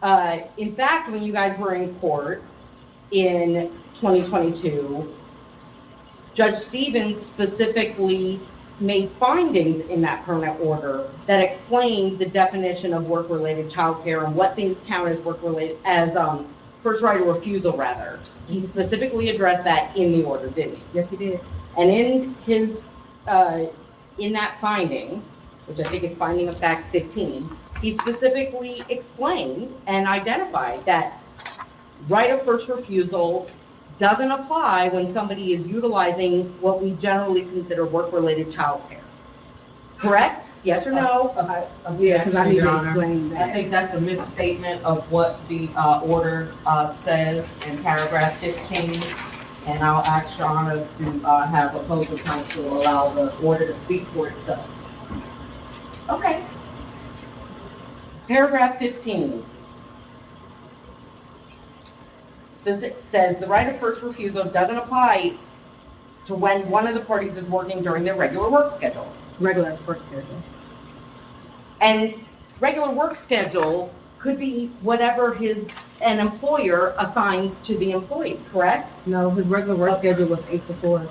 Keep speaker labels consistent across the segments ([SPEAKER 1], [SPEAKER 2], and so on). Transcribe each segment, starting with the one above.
[SPEAKER 1] In fact, when you guys were in court in 2022, Judge Stevens specifically made findings in that permanent order that explained the definition of work-related childcare and what things count as work-related, as first right of refusal, rather. He specifically addressed that in the order, didn't he?
[SPEAKER 2] Yes, he did.
[SPEAKER 1] And in his, in that finding, which I think is finding of fact 15, he specifically explained and identified that right of first refusal doesn't apply when somebody is utilizing what we generally consider work-related childcare. Correct? Yes or no?
[SPEAKER 2] Yeah, because I need
[SPEAKER 3] Your
[SPEAKER 2] to
[SPEAKER 3] Honor,
[SPEAKER 2] explain
[SPEAKER 3] I
[SPEAKER 2] that.
[SPEAKER 3] think that's a misstatement of what the order says in paragraph 15. And I'll ask Your Honor to have opposing counsel allow the order to speak for itself.
[SPEAKER 1] Okay. Paragraph 15 says the right of first refusal doesn't apply to when one of the parties is working during their regular work schedule.
[SPEAKER 2] Regular work schedule.
[SPEAKER 1] And regular work schedule could be whatever an employer assigns to the employee, correct?
[SPEAKER 2] No, his regular work schedule was 8 to 4.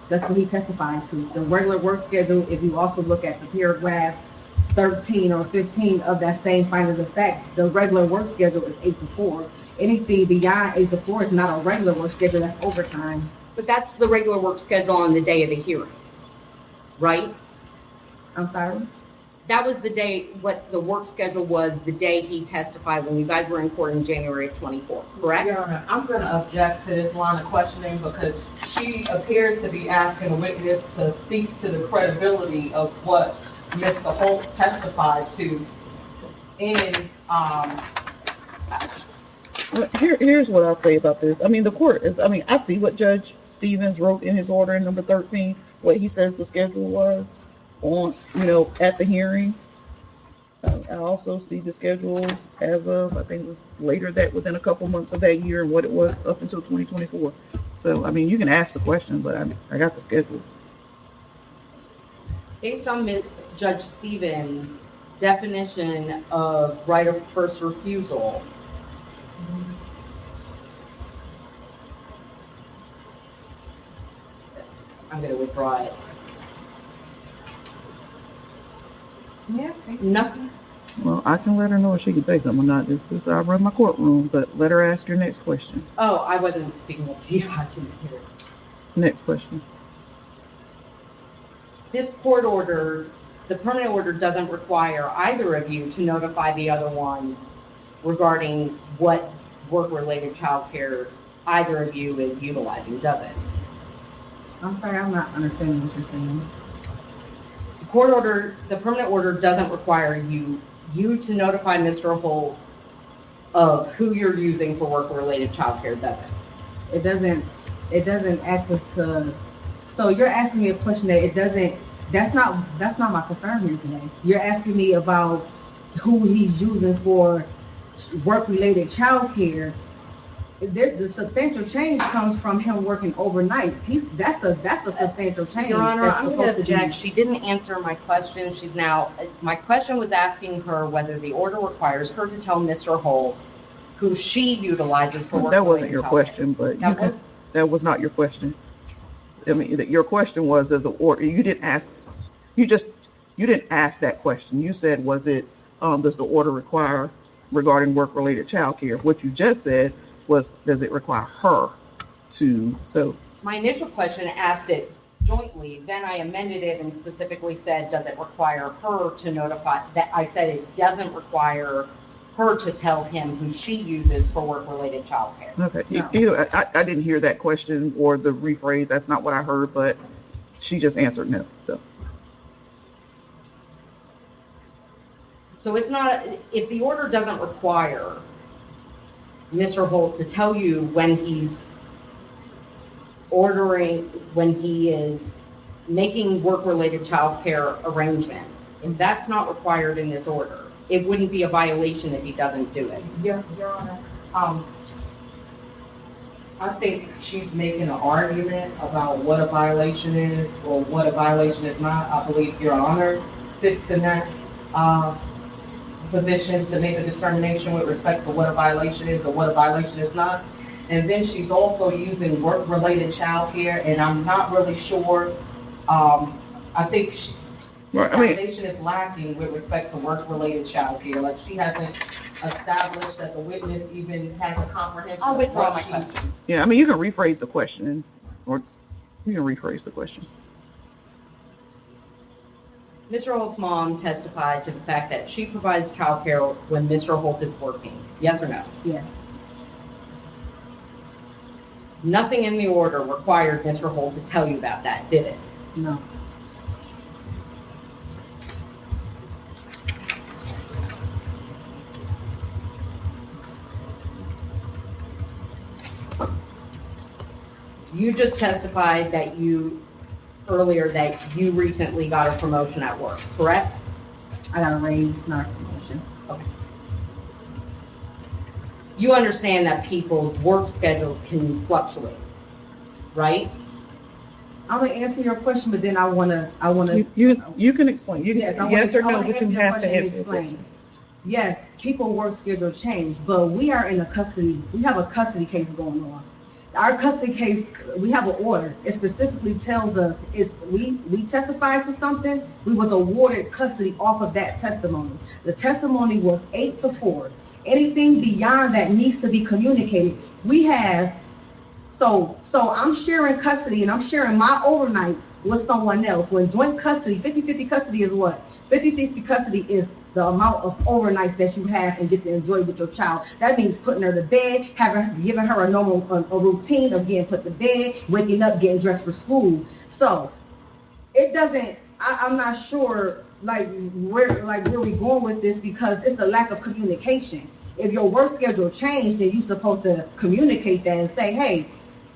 [SPEAKER 2] That's what he testified to. The regular work schedule, if you also look at the paragraph 13 or 15 of that same findings of fact, the regular work schedule is 8 to 4. Anything beyond 8 to 4 is not a regular work schedule, that's overtime.
[SPEAKER 1] But that's the regular work schedule on the day of the hearing, right?
[SPEAKER 2] I'm sorry?
[SPEAKER 1] That was the day, what the work schedule was the day he testified when you guys were in court in January of 24, correct?
[SPEAKER 3] Your Honor, I'm going to object to this line of questioning because she appears to be asking a witness to speak to the credibility of what Mr. Holt testified to in,
[SPEAKER 4] Well, here's what I'll say about this. I mean, the court is, I see what Judge Stevens wrote in his order in number 13, what he says the schedule was on, at the hearing. I also see the schedules as of, I think it was later that within a couple months of that year and what it was up until 2024. So, you can ask the question, but I got the schedule.
[SPEAKER 1] Based on Judge Stevens' definition of right of first refusal, I'm going to withdraw it.
[SPEAKER 2] Yeah.
[SPEAKER 1] Nothing.
[SPEAKER 4] Well, I can let her know if she can say something or not. This I run my courtroom, but let her ask your next question.
[SPEAKER 1] Oh, I wasn't speaking with you. I couldn't hear it.
[SPEAKER 4] Next question.
[SPEAKER 1] This court order, the permanent order, doesn't require either of you to notify the other one regarding what work-related childcare either of you is utilizing, does it?
[SPEAKER 2] I'm sorry, I'm not understanding what you're saying.
[SPEAKER 1] The court order, the permanent order doesn't require you to notify Mr. Holt of who you're using for work-related childcare, does it?
[SPEAKER 2] It doesn't ask us to, so you're asking me a question that that's not my concern here today. You're asking me about who he's using for work-related childcare. The substantial change comes from him working overnight. That's a substantial change.
[SPEAKER 1] Your Honor,
[SPEAKER 2] that's
[SPEAKER 1] I'm going
[SPEAKER 2] supposed
[SPEAKER 1] to
[SPEAKER 2] be-
[SPEAKER 1] object. She didn't answer my question. My question was asking her whether the order requires her to tell Mr. Holt who she utilizes for work-related
[SPEAKER 4] That wasn't your
[SPEAKER 1] childcare.
[SPEAKER 4] question, but that was not your question. Your question was, does the order, you didn't ask that question. You said, was it, does the order require regarding work-related childcare? What you just said was, does it require her to, so.
[SPEAKER 1] My initial question asked it jointly, then I amended it and specifically said, does it require her to notify, that I said it doesn't require her to tell him who she uses for work-related childcare.
[SPEAKER 4] Okay,
[SPEAKER 2] No.
[SPEAKER 4] either, I didn't hear that question or the rephrase, that's not what I heard, but she just answered no, so.
[SPEAKER 1] So it's not, if the order doesn't require Mr. Holt to tell you when he's ordering, when he is making work-related childcare arrangements, if that's not required in this order, it wouldn't be a violation if he doesn't do it.
[SPEAKER 3] Your Honor, I think she's making an argument about what a violation is or what a violation is not. I believe Your Honor sits in that position to make a determination with respect to what a violation is or what a violation is not. And then she's also using work-related childcare, and I'm not really sure, I think
[SPEAKER 4] Right, I mean,
[SPEAKER 3] foundation is lacking with respect to work-related childcare. Like, she hasn't established that the witness even has a comprehension
[SPEAKER 1] I'll
[SPEAKER 3] of
[SPEAKER 1] withdraw
[SPEAKER 3] what
[SPEAKER 1] my
[SPEAKER 3] she's.
[SPEAKER 1] question.
[SPEAKER 4] yeah, I mean, you can rephrase the question, or you can rephrase the question.
[SPEAKER 1] Mr. Holt's mom testified to the fact that she provides childcare when Mr. Holt is working. Yes or no?
[SPEAKER 2] Yes.
[SPEAKER 1] Nothing in the order required Mr. Holt to tell you about that, did it?
[SPEAKER 2] No.
[SPEAKER 1] You just testified that earlier that you recently got a promotion at work, correct?
[SPEAKER 2] I got a raise, not a promotion.
[SPEAKER 1] You understand that people's work schedules can fluctuate, right?
[SPEAKER 2] I'm gonna answer your question, but then I wanna.
[SPEAKER 4] You can explain, you
[SPEAKER 2] Yes, I
[SPEAKER 4] can,
[SPEAKER 2] wanna-
[SPEAKER 4] yes or
[SPEAKER 2] I
[SPEAKER 4] no,
[SPEAKER 2] wanna
[SPEAKER 4] but you
[SPEAKER 2] answer your
[SPEAKER 4] have to
[SPEAKER 2] question and
[SPEAKER 4] answer the question.
[SPEAKER 2] explain. Yes, people work schedule change, but we are in we have a custody case going on. Our custody case, we have an order. It specifically tells us we testified to something, we was awarded custody off of that testimony. The testimony was 8-4. Anything beyond that needs to be communicated. We have, so I'm sharing custody and I'm sharing my overnight with someone else. When joint custody, 50-50 custody is what? 50-50 custody is the amount of overnights that you have and get to enjoy with your child. That means putting her to bed, giving her a normal a routine of getting put to bed, waking up, getting dressed for school. So it doesn't. I'm not sure where we going with this, because it's the lack of communication. If your work schedule changed, then you're supposed to communicate that and say, hey,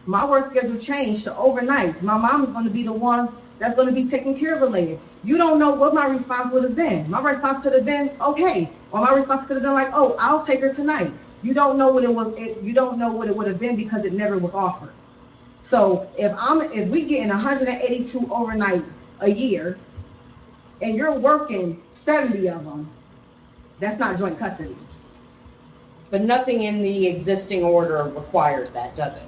[SPEAKER 2] my work schedule changed to overnights. My mom is going to be the one that's going to be taking care of her later. You don't know what my response would have been. My response could have been, okay. Or my response could have been like, oh, I'll take her tonight. You don't know what it was. You don't know what it would have been because it never was offered. So if we getting 182 overnights a year and you're working 70 of them, that's not joint custody.
[SPEAKER 1] But nothing in the existing order requires that, does it?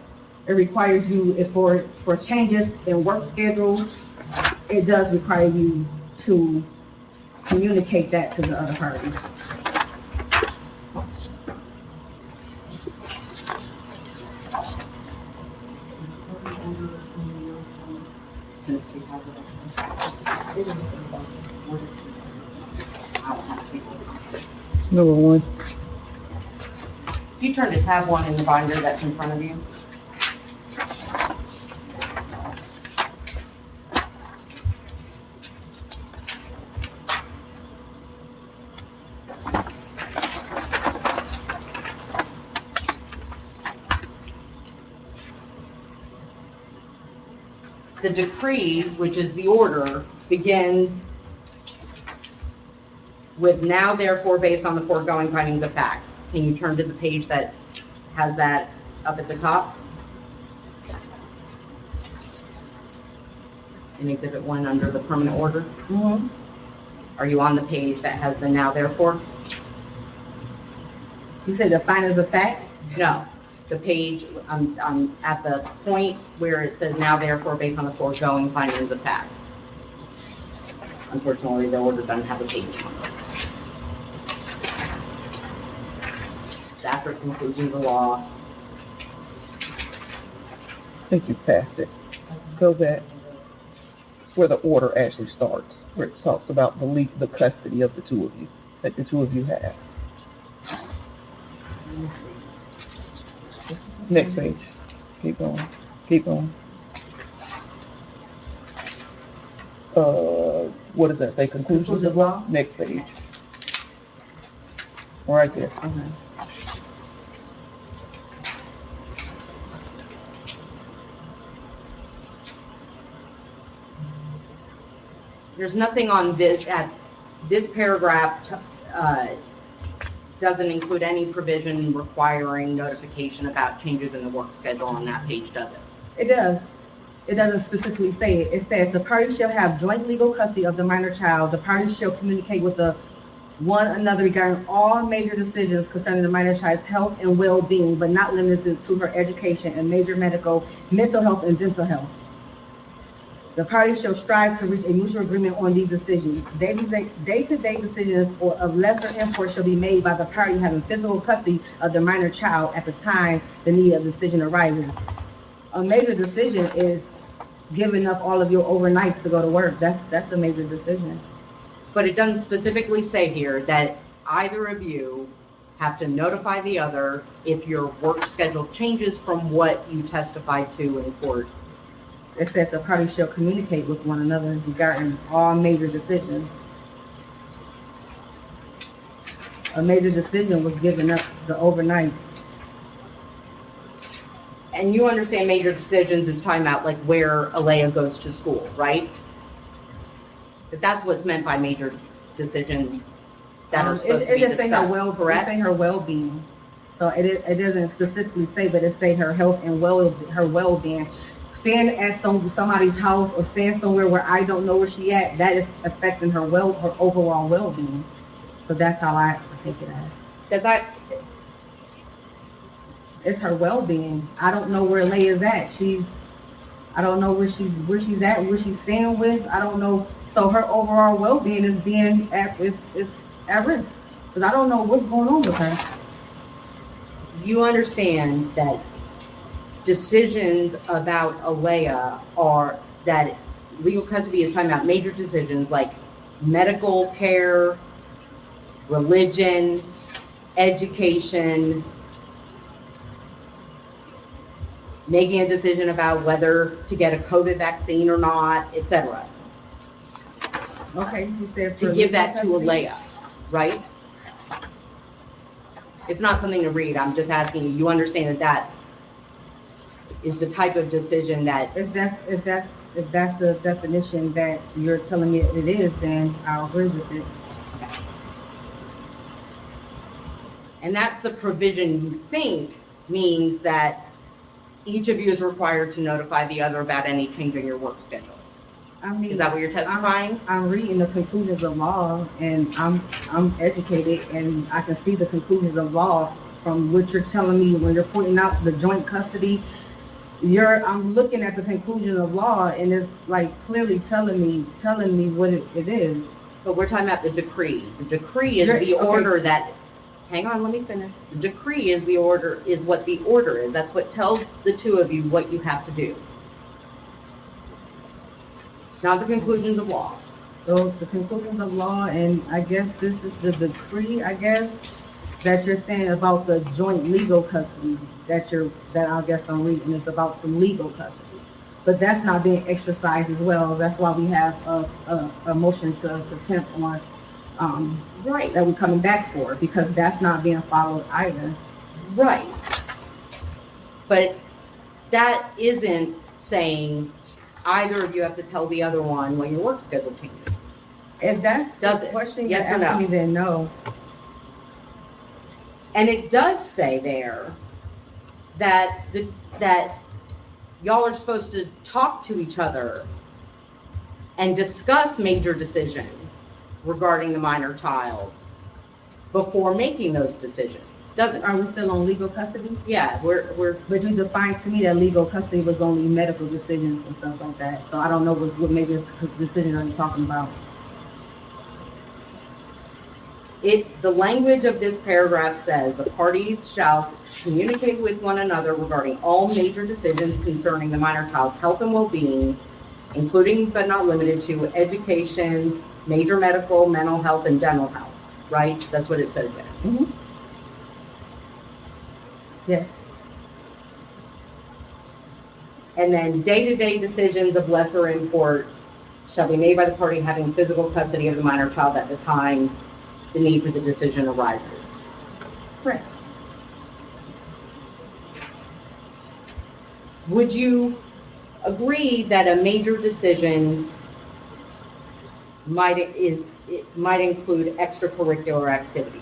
[SPEAKER 2] It requires you, for changes in work schedule, it does require you to communicate that to the other party.
[SPEAKER 4] Number one.
[SPEAKER 1] If you turn to tab 1 in the binder that's in front of you. The decree, which is the order, begins with now therefore based on the foregoing findings of fact. Can you turn to the page that has that up at the top? In Exhibit 1 under the permanent order?
[SPEAKER 2] Mm-hmm.
[SPEAKER 1] Are you on the page that has the now therefore?
[SPEAKER 2] You said the findings of fact?
[SPEAKER 1] No, the page, I'm at the point where it says now therefore based on the foregoing findings of fact. Unfortunately, the order doesn't have a page number. After conclusion of the law.
[SPEAKER 4] I think you passed it. Go back. It's where the order actually starts, where it talks about the custody of the two of you, that the two of you have. Next page. Keep going. Keep going. What does that say? Conclusions
[SPEAKER 2] Conclusion
[SPEAKER 4] of
[SPEAKER 2] of
[SPEAKER 4] law?
[SPEAKER 2] law?
[SPEAKER 4] Next page. Right there.
[SPEAKER 2] Okay.
[SPEAKER 1] There's nothing on this paragraph doesn't include any provision requiring notification about changes in the work schedule on that page, does it?
[SPEAKER 2] It does. It doesn't specifically say it. It says the parties shall have joint legal custody of the minor child. The parties shall communicate with the one another regarding all major decisions concerning the minor child's health and well-being, but not limited to her education and major medical, mental health, and dental health. The parties shall strive to reach a mutual agreement on these decisions. Day-to-day decisions or of lesser import shall be made by the party having physical custody of the minor child at the time the need of decision arises. A major decision is giving up all of your overnights to go to work. That's a major decision.
[SPEAKER 1] But it doesn't specifically say here that either of you have to notify the other if your work schedule changes from what you testified to in court.
[SPEAKER 2] It says the parties shall communicate with one another regarding all major decisions. A major decision was giving up the overnights.
[SPEAKER 1] And you understand major decisions is talking about like where Alea goes to school, right? But that's what's meant by major decisions that are supposed to be
[SPEAKER 2] It just say her
[SPEAKER 1] discussed, correct?
[SPEAKER 2] It say her well-being. So it doesn't specifically say, but it say her health and her well-being. Staying at somebody's house or staying somewhere where I don't know where she at, that is affecting her overall well-being. So that's how I take it as. It's her well-being. I don't know where Leia's at. I don't know where she's at, where she's staying with. I don't know. So her overall well-being is being at risk, because I don't know what's going on with her.
[SPEAKER 1] You understand that decisions about Alea are that legal custody is talking about major decisions like medical care, religion, education, making a decision about whether to get a COVID vaccine or not, etc.
[SPEAKER 2] Okay, you said
[SPEAKER 1] To give that to Alea, right? It's not something to read. I'm just asking you. You understand that is the type of decision that
[SPEAKER 2] If that's the definition that you're telling me it is, then I'll agree with it.
[SPEAKER 1] and that's the provision you think means that each of you is required to notify the other about any change in your work schedule.
[SPEAKER 2] I mean,
[SPEAKER 1] Is that what you're testifying?
[SPEAKER 2] I'm reading the conclusions of law, and I'm educated, and I can see the conclusions of law from what you're telling me when you're pointing out the joint custody. I'm looking at the conclusion of law, and it's like clearly telling me what it is.
[SPEAKER 1] But we're talking about the decree. The decree is
[SPEAKER 2] You're-
[SPEAKER 1] the
[SPEAKER 2] okay.
[SPEAKER 1] order that, hang on, let me finish. The decree is the order, is what the order is. That's what tells the two of you what you have to do. Not the conclusions of law.
[SPEAKER 2] So the conclusions of law, and I guess this is the decree, I guess, that you're saying about the joint legal custody that I guess I'm reading is about the legal custody. But that's not being exercised as well. That's why we have a motion to contempt on,
[SPEAKER 1] Right.
[SPEAKER 2] that we're coming back for, because that's not being followed either.
[SPEAKER 1] Right. But that isn't saying either of you have to tell the other one when your work schedule changes.
[SPEAKER 2] If that's
[SPEAKER 1] Does
[SPEAKER 2] the
[SPEAKER 1] it?
[SPEAKER 2] question
[SPEAKER 1] Yes
[SPEAKER 2] you're
[SPEAKER 1] or no?
[SPEAKER 2] asking me, then no.
[SPEAKER 1] And it does say there that that y'all are supposed to talk to each other and discuss major decisions regarding the minor child before making those decisions, doesn't it?
[SPEAKER 2] Are we still on legal custody?
[SPEAKER 1] Yeah, we're
[SPEAKER 2] But you defined to me that legal custody was only medical decisions and stuff like that. So I don't know what major decision are you talking about?
[SPEAKER 1] the language of this paragraph says the parties shall communicate with one another regarding all major decisions concerning the minor child's health and well-being, including but not limited to education, major medical, mental health, and dental health, right? That's what it says there.
[SPEAKER 2] Mm-hmm. Yes.
[SPEAKER 1] And then day-to-day decisions of lesser import shall be made by the party having physical custody of the minor child at the time the need for the decision arises.
[SPEAKER 2] Correct.
[SPEAKER 1] Would you agree that a major decision might include extracurricular activities?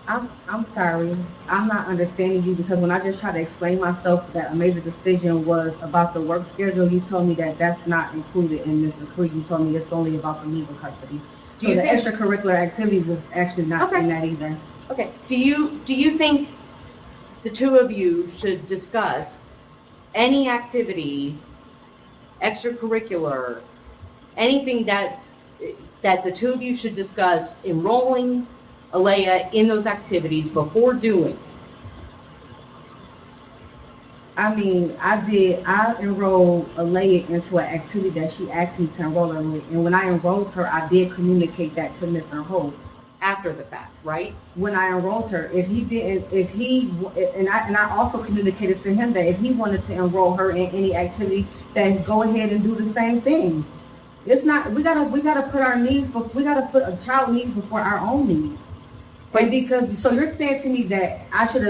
[SPEAKER 2] I'm sorry. I'm not understanding you, because when I just tried to explain myself that a major decision was about the work schedule, you told me that that's not included in this decree. You told me it's only about the legal custody.
[SPEAKER 1] Do
[SPEAKER 2] So
[SPEAKER 1] you
[SPEAKER 2] the
[SPEAKER 1] think,
[SPEAKER 2] extracurricular activities was actually not in that either.
[SPEAKER 1] okay, do you think the two of you should discuss any activity, extracurricular, anything that the two of you should discuss enrolling Alea in those activities before doing it?
[SPEAKER 2] I mean, I enrolled Alea into an activity that she asked me to enroll her in. And when I enrolled her, I did communicate that to Mr. Holt.
[SPEAKER 1] After the fact, right?
[SPEAKER 2] When I enrolled her, and I also communicated to him that if he wanted to enroll her in any activity, then go ahead and do the same thing. It's not, we gotta put our needs, we gotta put a child needs before our own needs. And because, so you're saying to me that I should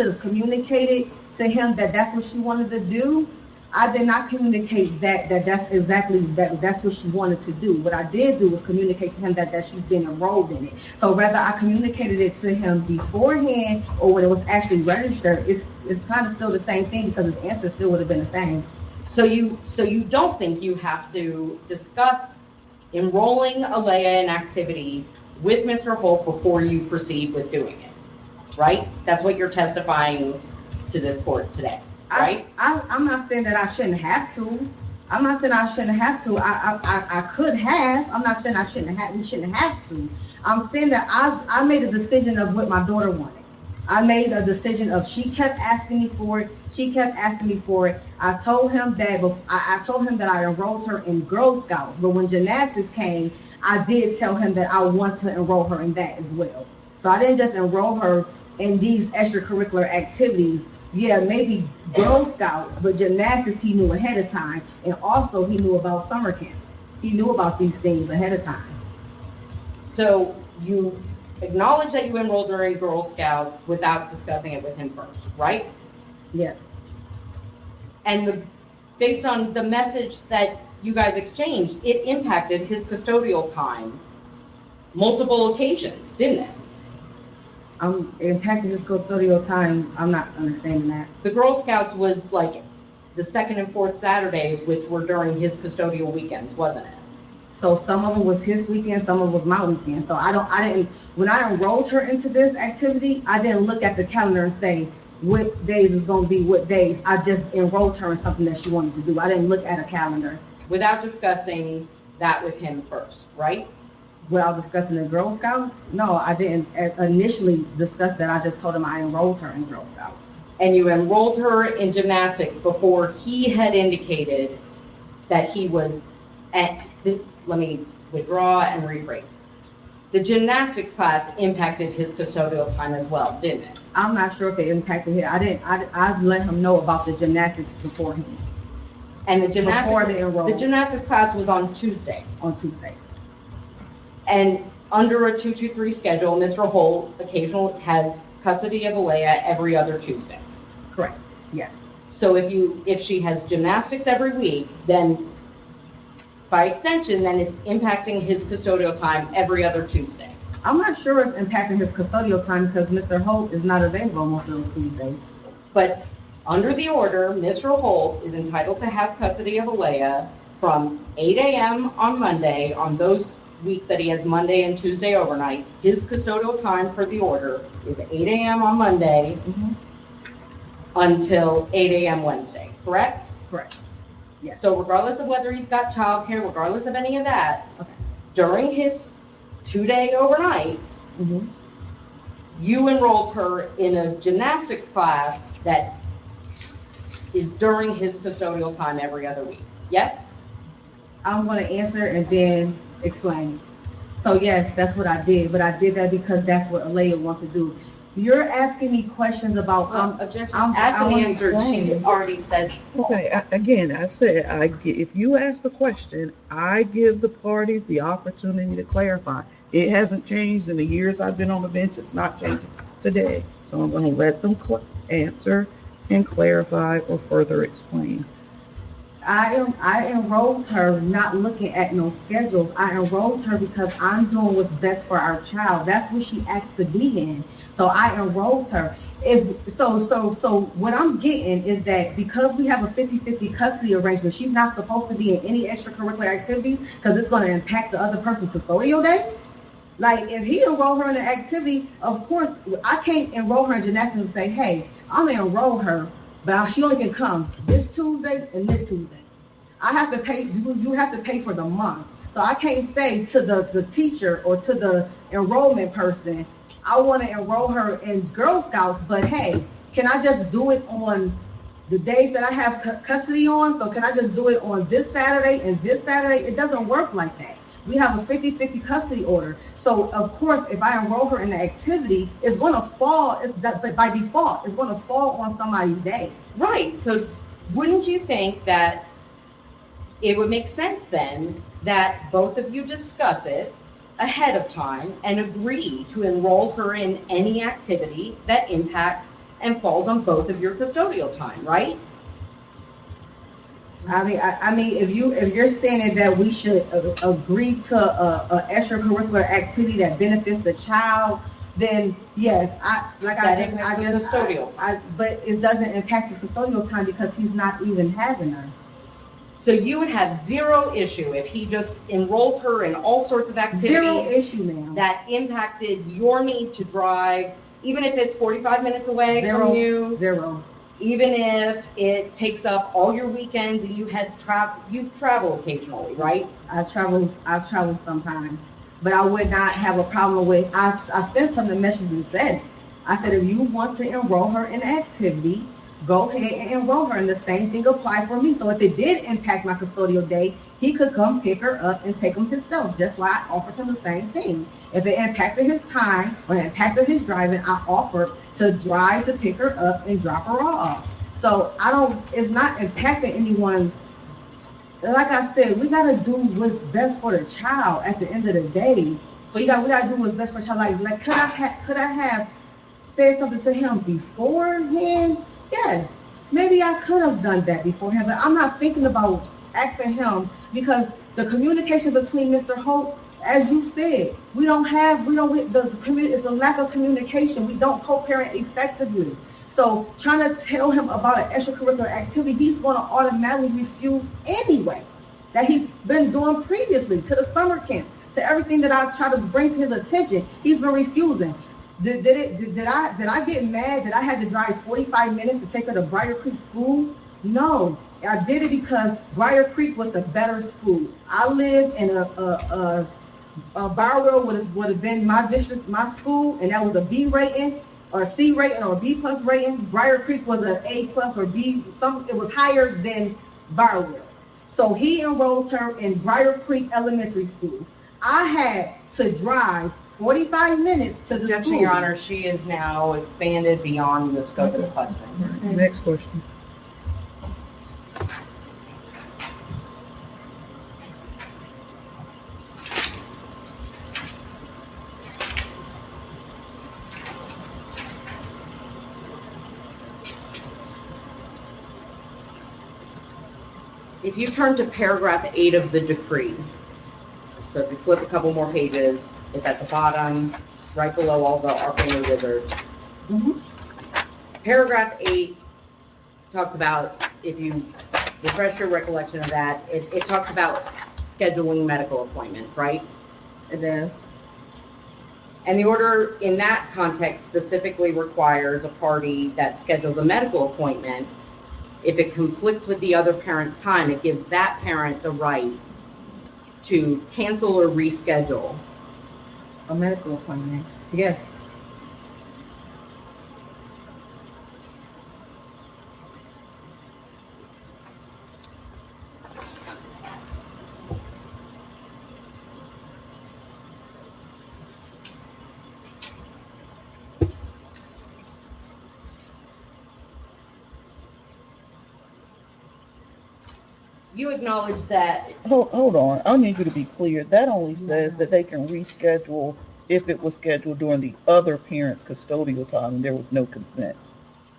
[SPEAKER 2] have communicated to him that that's what she wanted to do. I did not communicate that's what she wanted to do. What I did do was communicate to him that she's been enrolled in it. So whether I communicated it to him beforehand or when it was actually registered, it's kind of still the same thing because his answer still would have been the same.
[SPEAKER 1] So you don't think you have to discuss enrolling Alea in activities with Mr. Holt before you proceed with doing it, right? That's what you're testifying to this court today, right?
[SPEAKER 2] I'm not saying that I shouldn't have to. I'm not saying I shouldn't have to. I could have. I'm not saying I shouldn't have. We shouldn't have to. I'm saying that I made a decision of what my daughter wanted. I made a decision of she kept asking me for it. She kept asking me for it. I told him that I told him that I enrolled her in Girl Scouts. But when gymnastics came, I did tell him that I want to enroll her in that as well. So I didn't just enroll her in these extracurricular activities. Yeah, maybe Girl Scouts, but gymnastics he knew ahead of time. And also he knew about summer camp. He knew about these things ahead of time.
[SPEAKER 1] So you acknowledge that you enrolled her in Girl Scouts without discussing it with him first, right?
[SPEAKER 2] Yes.
[SPEAKER 1] And based on the message that you guys exchanged, it impacted his custodial time multiple occasions, didn't it?
[SPEAKER 2] Impacting his custodial time, I'm not understanding that.
[SPEAKER 1] The Girl Scouts was like the second and fourth Saturdays, which were during his custodial weekends, wasn't it?
[SPEAKER 2] So some of them was his weekend, some of them was my weekend. So I didn't, when I enrolled her into this activity, I didn't look at the calendar and say what days is going to be what days. I just enrolled her in something that she wanted to do. I didn't look at a calendar.
[SPEAKER 1] Without discussing that with him first, right?
[SPEAKER 2] Without discussing the Girl Scouts? No, I didn't initially discuss that. I just told him I enrolled her in Girl Scouts.
[SPEAKER 1] And you enrolled her in gymnastics before he had indicated that he was let me withdraw and rephrase. The gymnastics class impacted his custodial time as well, didn't it?
[SPEAKER 2] I'm not sure if it impacted him. I let him know about the gymnastics beforehand.
[SPEAKER 1] And the
[SPEAKER 2] Before they enrolled.
[SPEAKER 1] the gymnastics class was on Tuesdays.
[SPEAKER 2] On Tuesdays.
[SPEAKER 1] And under a 223 schedule, Mr. Holt occasionally has custody of Alea every other Tuesday.
[SPEAKER 2] Correct. Yes.
[SPEAKER 1] So if she has gymnastics every week, then by extension, then it's impacting his custodial time every other Tuesday.
[SPEAKER 2] I'm not sure it's impacting his custodial time because Mr. Holt is not available most of those Tuesdays.
[SPEAKER 1] But under the order, Mr. Holt is entitled to have custody of Alea from 8 a.m. on Monday on those weeks that he has Monday and Tuesday overnight. His custodial time per the order is 8 a.m. on Monday until 8 a.m. Wednesday, correct?
[SPEAKER 2] Correct. Yes.
[SPEAKER 1] So regardless of whether he's got childcare, regardless of any of that,
[SPEAKER 2] Okay.
[SPEAKER 1] during his 2-day overnights, you enrolled her in a gymnastics class that is during his custodial time every other week. Yes?
[SPEAKER 2] I'm going to answer and then explain. So yes, that's what I did, but I did that because that's what Alea wants to do. You're asking me questions about
[SPEAKER 1] Objection.
[SPEAKER 2] I'm-
[SPEAKER 1] Asked
[SPEAKER 2] I
[SPEAKER 1] and
[SPEAKER 2] wanna
[SPEAKER 1] answered.
[SPEAKER 2] explain.
[SPEAKER 1] She's already said.
[SPEAKER 4] Okay, I said, if you ask the question, I give the parties the opportunity to clarify. It hasn't changed in the years I've been on the bench. It's not changing today. So I'm going to let them answer and clarify or further explain.
[SPEAKER 2] I enrolled her not looking at no schedules. I enrolled her because I'm doing what's best for our child. That's what she asked to be in. So I enrolled her. So what I'm getting is that because we have a 50-50 custody arrangement, she's not supposed to be in any extracurricular activities because it's going to impact the other person's custodial day. Like, if he enroll her in an activity, of course, I can't enroll her in gymnastics and say, hey, I'm going to enroll her, but she only can come this Tuesday and this Tuesday. I have to pay, you have to pay for the month. So I can't say to the teacher or to the enrollment person, I want to enroll her in Girl Scouts, but hey, can I just do it on the days that I have custody on? So can I just do it on this Saturday and this Saturday? It doesn't work like that. We have a 50-50 custody order. So of course, if I enroll her in the activity, it's going to fall, by default, it's going to fall on somebody's day.
[SPEAKER 1] Right, so wouldn't you think that it would make sense then that both of you discuss it ahead of time and agree to enroll her in any activity that impacts and falls on both of your custodial time, right?
[SPEAKER 2] I mean, if you're saying that we should agree to a extracurricular activity that benefits the child, then yes, but it doesn't impact his custodial time because he's not even having her.
[SPEAKER 1] So you would have zero issue if he just enrolled her in all sorts of activities.
[SPEAKER 2] Zero issue, ma'am.
[SPEAKER 1] That impacted your need to drive, even if it's 45 minutes away from you.
[SPEAKER 2] Zero.
[SPEAKER 1] Even if it takes up all your weekends and you travel occasionally, right?
[SPEAKER 2] I travel sometimes, but I would not have a problem with. I sent him the message and said, I said, if you want to enroll her in an activity, go ahead and enroll her, and the same thing applied for me. So if it did impact my custodial day, he could come pick her up and take him himself, just like I offered him the same thing. If it impacted his time or impacted his driving, I offered to drive to pick her up and drop her off. So it's not impacting anyone. Like I said, we gotta do what's best for the child at the end of the day. So we gotta do what's best for the child. Like could I have said something to him beforehand? Yes, maybe I could have done that beforehand, but I'm not thinking about asking him because the communication between Mr. Holt, as you said, it's a lack of communication. We don't co-parent effectively. So trying to tell him about an extracurricular activity, he's going to automatically refuse anyway, that he's been doing previously to the summer camps, to everything that I try to bring to his attention. He's been refusing. Did I get mad that I had to drive 45 minutes to take her to Briar Creek School? No, I did it because Briar Creek was the better school. I lived in a Barwell would have been my district, my school, and that was a B rating or C rating or B plus rating. Briar Creek was an A plus or B, it was higher than Barwell. So he enrolled her in Briar Creek Elementary School. I had to drive 45 minutes to the
[SPEAKER 1] Objection,
[SPEAKER 2] school.
[SPEAKER 1] Your Honor, she is now expanded beyond the scope of the question.
[SPEAKER 4] Next question.
[SPEAKER 1] If you turn to paragraph 8 of the decree, so if you flip a couple more pages, it's at the bottom, right below all the Our Family Wizards.
[SPEAKER 2] Mhm.
[SPEAKER 1] Paragraph 8 talks about, if you refresh your recollection of that, it talks about scheduling medical appointments, right?
[SPEAKER 2] It does.
[SPEAKER 1] And the order in that context specifically requires a party that schedules a medical appointment. If it conflicts with the other parent's time, it gives that parent the right to cancel or reschedule.
[SPEAKER 2] A medical appointment. Yes.
[SPEAKER 1] You acknowledge that,
[SPEAKER 4] Hold on. I need you to be clear. That only says that they can reschedule if it was scheduled during the other parent's custodial time and there was no consent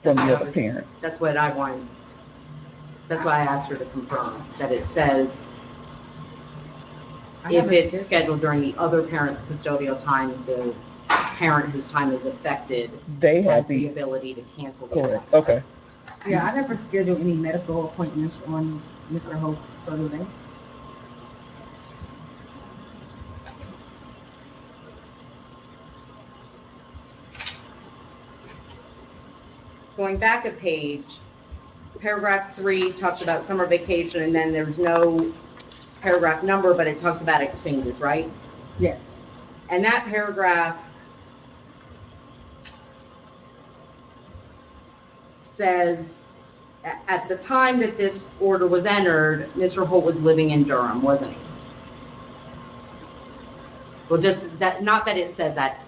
[SPEAKER 4] from the other parent.
[SPEAKER 1] that's what I want. That's why I asked her to confirm that it says
[SPEAKER 2] I
[SPEAKER 1] if
[SPEAKER 2] haven't
[SPEAKER 1] it's
[SPEAKER 2] scheduled-
[SPEAKER 1] scheduled during the other parent's custodial time, the parent whose time is affected
[SPEAKER 4] They
[SPEAKER 1] has
[SPEAKER 4] have
[SPEAKER 1] the
[SPEAKER 4] the,
[SPEAKER 1] ability to cancel the
[SPEAKER 4] correct,
[SPEAKER 1] event.
[SPEAKER 4] okay.
[SPEAKER 2] Yeah, I never scheduled any medical appointments on Mr. Holt's schedule day.
[SPEAKER 1] Going back a page, paragraph 3 talks about summer vacation, and then there's no paragraph number, but it talks about exchanges, right?
[SPEAKER 2] Yes,
[SPEAKER 1] And that paragraph says, at the time that this order was entered, Mr. Holt was living in Durham, wasn't he? Well, just that, not that it says that.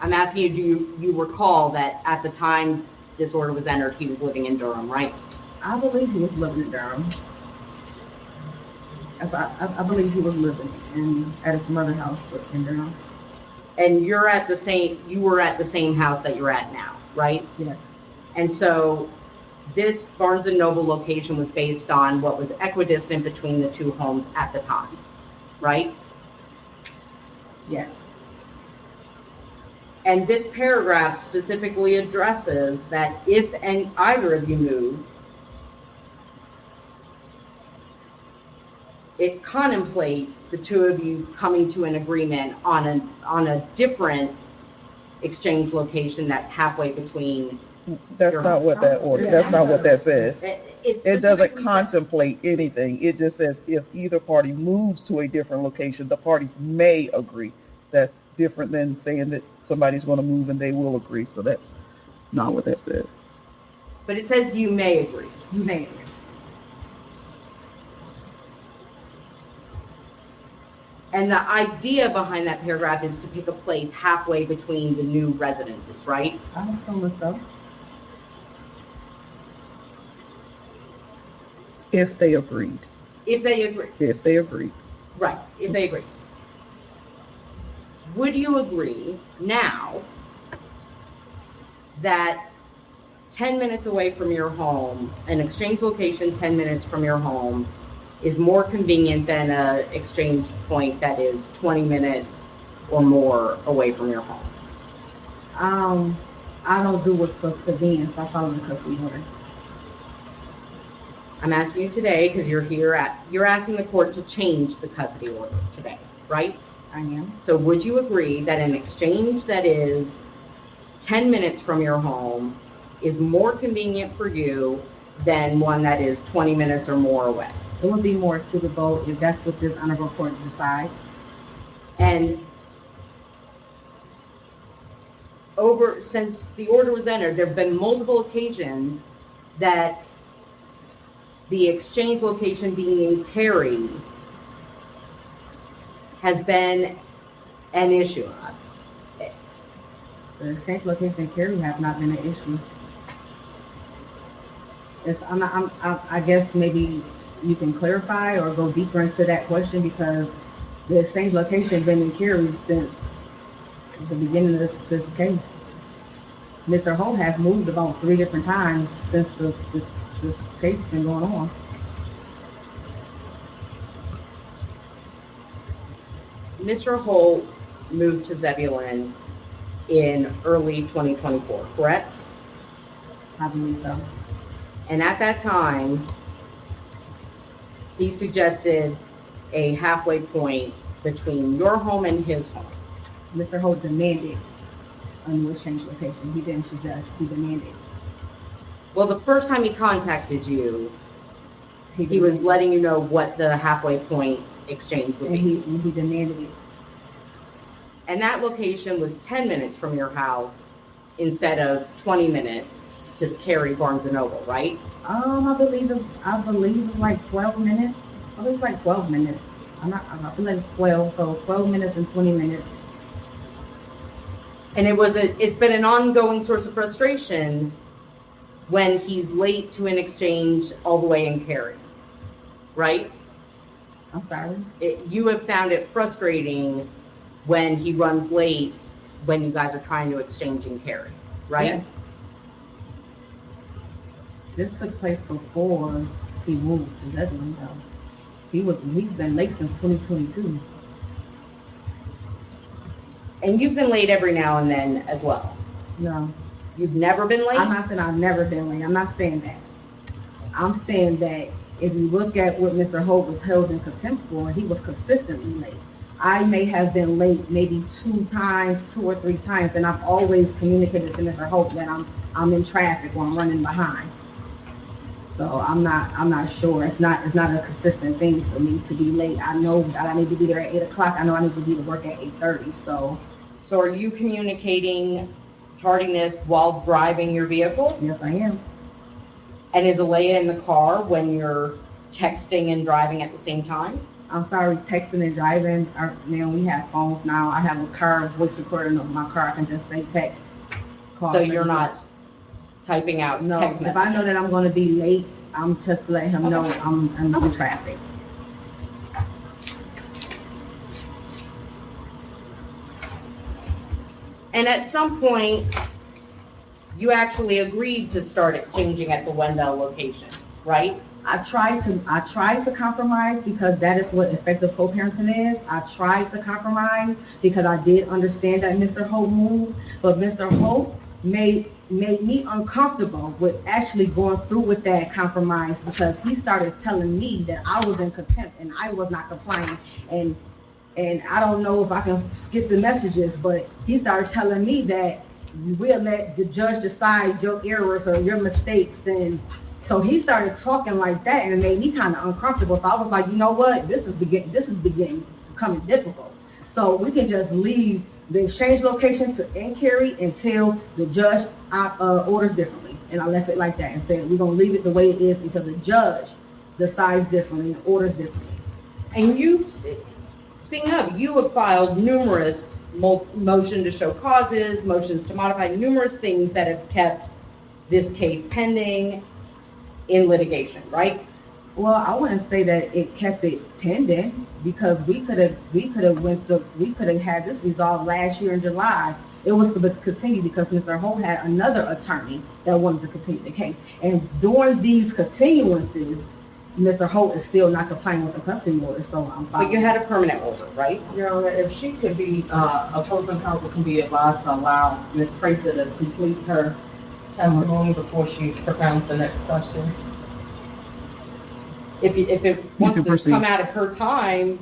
[SPEAKER 1] I'm asking you, do you recall that at the time this order was entered, he was living in Durham, right?
[SPEAKER 2] I believe he was living in Durham. I believe he was living at his mother's house in Durham.
[SPEAKER 1] And you were at the same house that you're at now, right?
[SPEAKER 2] Yes,
[SPEAKER 1] And so this Barnes and Noble location was based on what was equidistant between the two homes at the time, right?
[SPEAKER 2] yes.
[SPEAKER 1] And this paragraph specifically addresses that if either of you move, it contemplates the two of you coming to an agreement on a different exchange location that's halfway between.
[SPEAKER 4] That's not what that order, that's not what that says.
[SPEAKER 1] It
[SPEAKER 4] It doesn't
[SPEAKER 1] specifically says-
[SPEAKER 4] contemplate anything. It just says if either party moves to a different location, the parties may agree. That's different than saying that somebody's going to move and they will agree. So that's not what that says.
[SPEAKER 1] But it says you may agree.
[SPEAKER 2] You may agree.
[SPEAKER 1] And the idea behind that paragraph is to pick a place halfway between the new residences, right?
[SPEAKER 2] I assume so.
[SPEAKER 4] If they agreed.
[SPEAKER 1] If they agree.
[SPEAKER 4] If they agreed.
[SPEAKER 1] Right, if they agree. Would you agree now that 10 minutes away from your home, an exchange location 10 minutes from your home, is more convenient than an exchange point that is 20 minutes or more away from your home?
[SPEAKER 2] I don't do what's for convenience. I follow the custody order.
[SPEAKER 1] I'm asking you today because you're asking the court to change the custody order today, right?
[SPEAKER 2] I am.
[SPEAKER 1] So would you agree that an exchange that is 10 minutes from your home is more convenient for you than one that is 20 minutes or more away?
[SPEAKER 2] It would be more suitable if that's what this honorable court decides.
[SPEAKER 1] And since the order was entered, there have been multiple occasions that the exchange location being in Cary has been an issue.
[SPEAKER 2] The exchange location in Cary have not been an issue. I guess maybe you can clarify or go deeper into that question because the exchange location has been in Cary since the beginning of this case. Mr. Holt has moved about 3 different times since this case has been going on.
[SPEAKER 1] Mr. Holt moved to Zebulon in early 2024, correct?
[SPEAKER 2] I believe so.
[SPEAKER 1] And at that time, he suggested a halfway point between your home and his home.
[SPEAKER 2] Mr. Holt demanded a new exchange location. He didn't suggest, he demanded.
[SPEAKER 1] Well, the first time he contacted you, he was
[SPEAKER 2] demanded.
[SPEAKER 1] letting you know what the halfway point exchange would
[SPEAKER 2] And
[SPEAKER 1] be.
[SPEAKER 2] he demanded it.
[SPEAKER 1] And that location was 10 minutes from your house instead of 20 minutes to Cary Barnes and Noble, right?
[SPEAKER 2] I believe it's like 12 minutes. I believe it's like 12 minutes. I believe it's 12, so 12 minutes and 20 minutes.
[SPEAKER 1] And it's been an ongoing source of frustration when he's late to an exchange all the way in Cary, right?
[SPEAKER 2] I'm sorry.
[SPEAKER 1] You have found it frustrating when he runs late when you guys are trying to exchange in Cary, right?
[SPEAKER 2] Yes. This took place before he moved to Dudley, though. He's been late since 2022.
[SPEAKER 1] And you've been late every now and then as well.
[SPEAKER 2] No,
[SPEAKER 1] You've never been late?
[SPEAKER 2] I'm not saying I've never been late. I'm not saying that. I'm saying that if you look at what Mr. Holt was held in contempt for, he was consistently late. I may have been late maybe 2 or 3 times, and I've always communicated to Mr. Holt that I'm in traffic or I'm running behind. So I'm not sure. It's not a consistent thing for me to be late. I know that I need to be there at 8 o'clock. I know I need to be to work at 8:30.
[SPEAKER 1] So are you communicating tardiness while driving your vehicle?
[SPEAKER 2] Yes, I am.
[SPEAKER 1] And is Alea in the car when you're texting and driving at the same time?
[SPEAKER 2] I'm sorry, texting and driving. Man, we have phones now. I have a car voice recording of my car. I can just say text. Call,
[SPEAKER 1] So you're not typing out
[SPEAKER 2] No,
[SPEAKER 1] text
[SPEAKER 2] if
[SPEAKER 1] messages?
[SPEAKER 2] I know that I'm going to be late, I'm just to let him know I'm in traffic.
[SPEAKER 1] And at some point, you actually agreed to start exchanging at the Wendell location, right?
[SPEAKER 2] I tried to compromise because that is what effective co-parenting is. I tried to compromise because I did understand that Mr. Holt moved, but Mr. Holt made me uncomfortable with actually going through with that compromise because he started telling me that I was in contempt and I was not complying, and I don't know if I can get the messages, but he started telling me that we'll let the judge decide your errors or your mistakes. And so he started talking like that, and it made me kind of uncomfortable. So I was like, you know what? This is beginning becoming difficult. So we can just leave the exchange location in Cary until the judge orders differently. And I left it like that and said, we're going to leave it the way it is until the judge decides differently and orders differently.
[SPEAKER 1] And speaking of, you have filed numerous motion to show causes, motions to modify, numerous things that have kept this case pending in litigation, right?
[SPEAKER 2] Well, I wouldn't say that it kept it pending because we could have had this resolved last year in July. It was to continue because Mr. Holt had another attorney that wanted to continue the case. And during these continuances, Mr. Holt is still not complying with the custody order, so I'm fine.
[SPEAKER 1] But you had a permanent order, right?
[SPEAKER 3] Your Honor, if she could be, opposing counsel can be advised to allow Ms. Prather to complete her testimony before she propounds the next question.
[SPEAKER 1] If it wants
[SPEAKER 4] can
[SPEAKER 1] to
[SPEAKER 4] proceed.
[SPEAKER 1] come out of her time,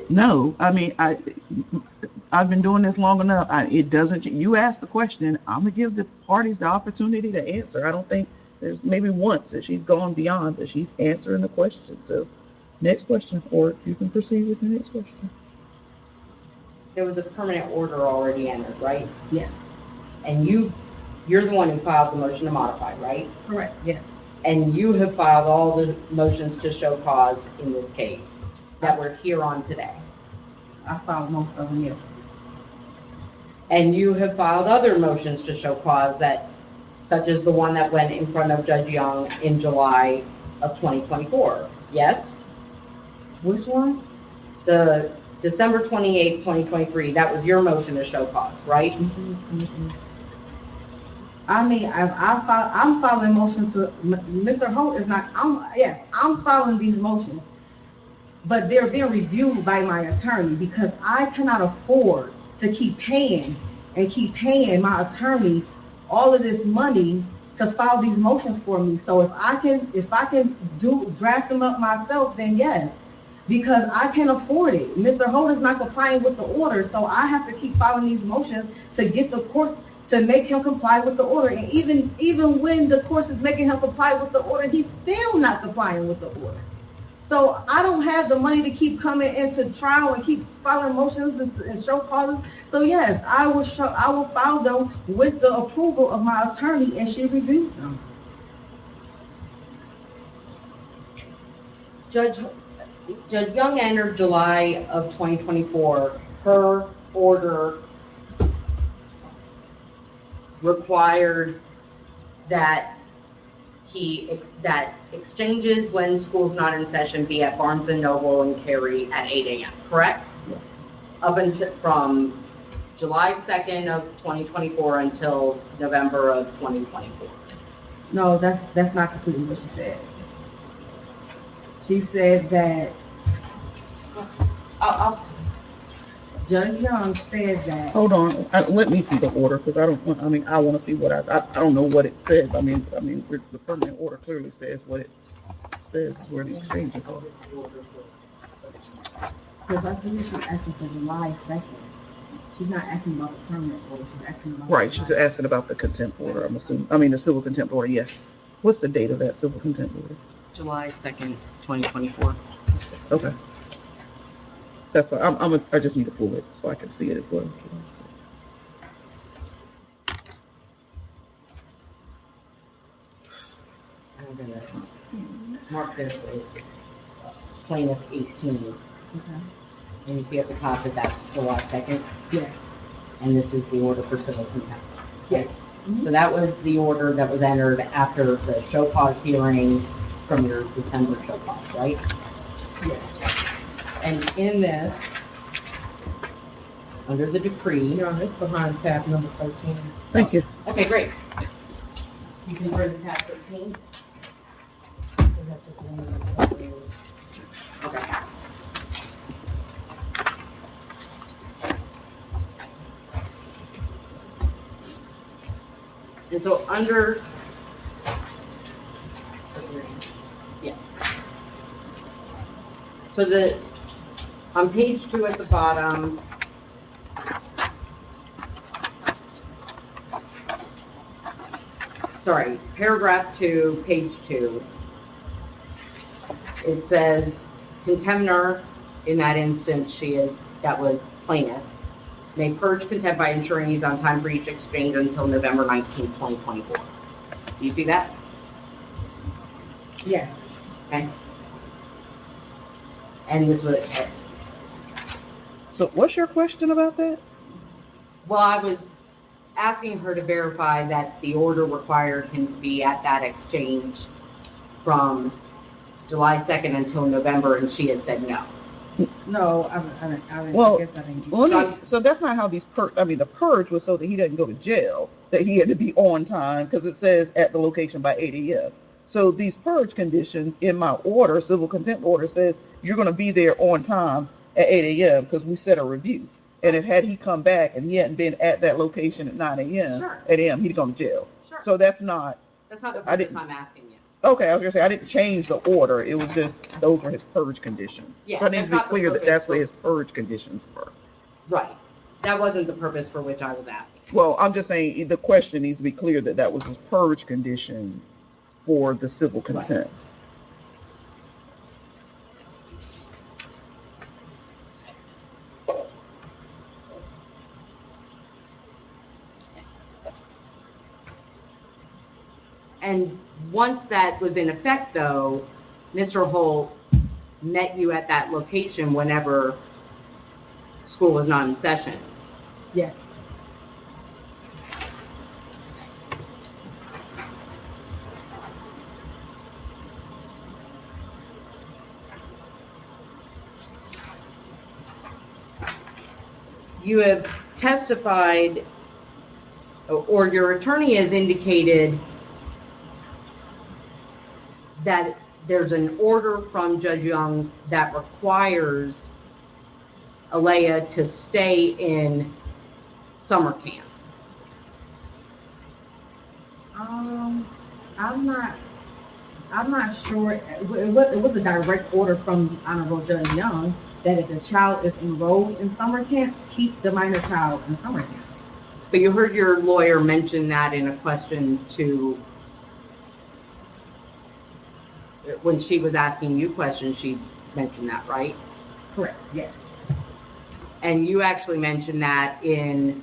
[SPEAKER 4] No, I mean, I've been doing this long enough. It doesn't, you asked the question, I'm gonna give the parties the opportunity to answer. I don't think there's maybe once that she's gone beyond, but she's answering the question. So next question, or you can proceed with the next question.
[SPEAKER 1] there was a permanent order already entered, right?
[SPEAKER 2] Yes,
[SPEAKER 1] And you're the one who filed the motion to modify, right?
[SPEAKER 2] correct, yes.
[SPEAKER 1] And you have filed all the motions to show cause in this case that we're here on today.
[SPEAKER 2] I filed most of them, yes.
[SPEAKER 1] And you have filed other motions to show cause such as the one that went in front of Judge Young in July of 2024, yes?
[SPEAKER 2] Which one?
[SPEAKER 1] The December 28th, 2023, that was your motion to show cause, right?
[SPEAKER 2] I mean, I'm filing motions to, Mr. Holt is not, I'm filing these motions, but they're being reviewed by my attorney because I cannot afford to keep paying my attorney all of this money to file these motions for me. So if I can draft them up myself, then yes, because I can't afford it. Mr. Holt is not complying with the order, so I have to keep filing these motions to get the courts to make him comply with the order. And even when the court is making him comply with the order, he's still not complying with the order. So I don't have the money to keep coming into trial and keep filing motions and show causes. So yes, I will file them with the approval of my attorney, and she reviews them.
[SPEAKER 1] Judge Young entered July of 2024. Her order required that exchanges when school's not in session be at Barnes & Noble and Cary at 8 a.m., correct?
[SPEAKER 2] Yes.
[SPEAKER 1] Up until from July 2nd of 2024 until November of 2024.
[SPEAKER 2] No, that's not completely what she said. She said that Judge Young said that.
[SPEAKER 4] Hold on, let me see the order, because I want to see what I don't know what it says. I mean, the permanent order clearly says what it says, where the exchanges are.
[SPEAKER 2] Because I think she's asking for July 2nd. She's not asking about the permanent order. She's asking about.
[SPEAKER 4] Right, she's asking about the contempt order, I'm assuming. I mean, the civil contempt order, yes. What's the date of that civil contempt order?
[SPEAKER 1] July 2nd, 2024.
[SPEAKER 4] Okay. That's fine. I just need to pull it so I can see it as well.
[SPEAKER 1] I'm gonna mark this as plaintiff 18.
[SPEAKER 2] Okay.
[SPEAKER 1] And you see at the top that that's July 2nd,
[SPEAKER 2] Yeah.
[SPEAKER 1] and this is the order for civil contempt.
[SPEAKER 2] Yes.
[SPEAKER 1] So that was the order that was entered after the show cause hearing from your December show cause, right?
[SPEAKER 2] Yes.
[SPEAKER 1] And in this, under the decree,
[SPEAKER 2] No, it's behind tab number 13.
[SPEAKER 4] Thank you.
[SPEAKER 1] okay, great. You can turn to tab 13. Okay. And so under, yeah. So on page 2 at the bottom, sorry, paragraph 2, page 2, it says contemnor, in that instance, that was plaintiff, may purge contempt by ensuring he's on time for each exchange until November 19, 2024. Do you see that?
[SPEAKER 2] Yes.
[SPEAKER 1] Okay. And this was,
[SPEAKER 4] So what's your question about that?
[SPEAKER 1] well, I was asking her to verify that the order required him to be at that exchange from July 2nd until November, and she had said no.
[SPEAKER 2] No, I
[SPEAKER 4] Well,
[SPEAKER 2] guess I didn't.
[SPEAKER 4] Well, so that's not how the purge was so that he doesn't go to jail, that he had to be on time, because it says at the location by 8 a.m. So these purge conditions in my order, civil contempt order, says you're going to be there on time at 8 a.m. because we set a review. And if had he come back and he hadn't been at that location at 9 a.m.,
[SPEAKER 1] Sure.
[SPEAKER 4] 8 a.m., he'd gone to jail.
[SPEAKER 1] Sure.
[SPEAKER 4] So that's not,
[SPEAKER 1] That's not the
[SPEAKER 4] I
[SPEAKER 1] purpose
[SPEAKER 4] didn't-
[SPEAKER 1] I'm asking you.
[SPEAKER 4] okay, I was going to say, I didn't change the order. It was just, those were his purge conditions.
[SPEAKER 1] Yeah,
[SPEAKER 4] So it needs
[SPEAKER 1] that's
[SPEAKER 4] to be
[SPEAKER 1] not the
[SPEAKER 4] clear that
[SPEAKER 1] purpose
[SPEAKER 4] that's what
[SPEAKER 1] for-
[SPEAKER 4] his purge conditions were.
[SPEAKER 1] Right. That wasn't the purpose for which I was asking.
[SPEAKER 4] Well, I'm just saying the question needs to be clear that that was his purge condition for the civil contempt.
[SPEAKER 1] And once that was in effect, though, Mr. Holt met you at that location whenever school was not in session.
[SPEAKER 2] Yes.
[SPEAKER 1] You have testified, or your attorney has indicated that there's an order from Judge Young that requires Alea to stay in summer camp.
[SPEAKER 2] I'm not sure. It was a direct order from Honorable Judge Young that if the child is enrolled in summer camp, keep the minor child in summer camp.
[SPEAKER 1] But you heard your lawyer mention that in a question to, when she was asking you questions, she mentioned that, right?
[SPEAKER 2] Correct. Yes.
[SPEAKER 1] And you actually mentioned that in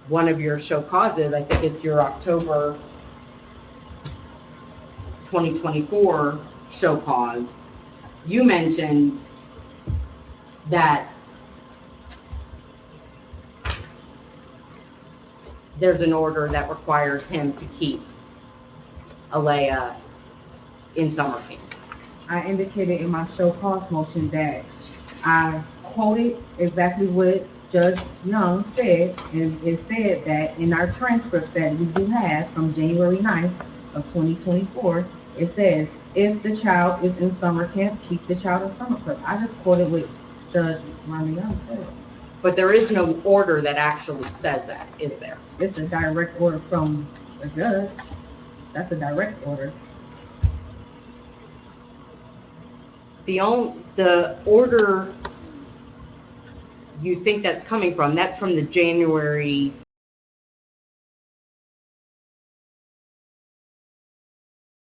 [SPEAKER 1] one of your show causes. I think it's your October 2024 show cause. You mentioned that there's an order that requires him to keep Alea in summer camp.
[SPEAKER 2] I indicated in my show cause motion that I quoted exactly what Judge Young said, and it said that in our transcripts that we do have from January 9th, of 2024, it says, if the child is in summer camp, keep the child in summer camp. I just quoted what Judge Ramian said.
[SPEAKER 1] But there is no order that actually says that, is there?
[SPEAKER 2] It's a direct order from the judge. That's a direct order.
[SPEAKER 1] The order you think that's coming from, that's from the January